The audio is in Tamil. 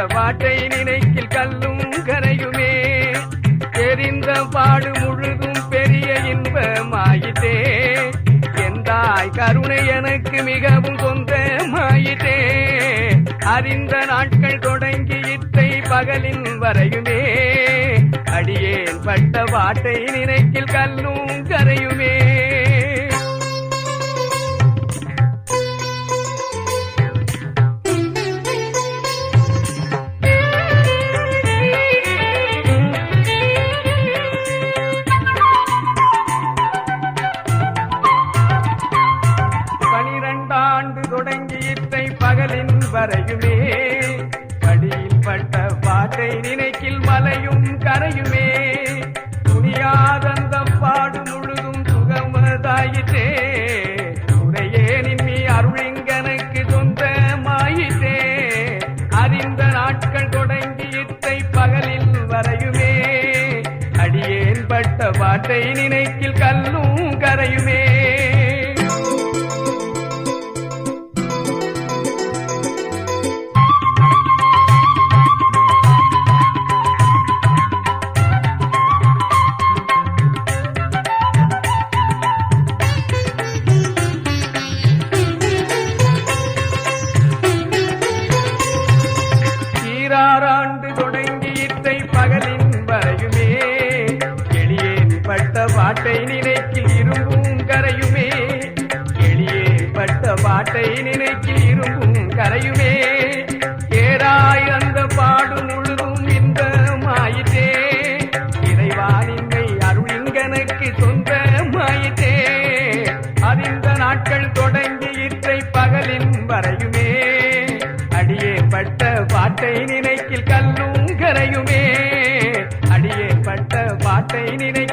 பாட்டை நினைக்கில் கல்லும் கரையுமே. தெரிந்த பாடு முழுதும் பெரிய இன்பமாயிட்டே. எந்தாய் கருணை எனக்கு மிகவும் சொந்தமாயிட்டே. அறிந்த நாட்கள் தொடங்கி இத்தை பகலின் வரையுமே. அடியேன் பட்ட பாட்டை நினைக்கில் கல்லும் கரையுமே. தொடங்கி இத்தை பகலின் வரையுமே. அடியில் பட்ட பாட்டை நினைக்கில் மலையும் கரையுமே. துணியாதந்த பாடு முழுதும் சுகமதாயிட்டே. துறையே நின்னி அருளிங்கனுக்கு சொந்தமாயிட்டே. அறிந்த நாட்கள் தொடங்கி இத்தை பகலில் வரையுமே. அடியேன் பட்ட பாட்டை நினைக்கில் கல்லும் கரையுமே. ஆண்டு தொடங்கி இத்தை பகலின் வரையுமே. எளியேன் பட்ட பாட்டை நினைக்கில் இரும்பும் கரையுமே. எளியேன் பட்ட பாட்டை நினைக்கில் இரும்பும் கரையுமே. ஏறாய் அந்த பாடு முழுதும் இன்பமாயிட்டே. இறைவானின்மை அருளிங்கனுக்கு சொந்தமாயிட்டே. அறிந்த நாட்கள் தொடங்கி இத்தை பகலின் வரையுமே. அடியே பட்ட பாட்டை நினைக்கில் கல்லும் கரையுமே. அடியே பட்ட பாட்டை நினை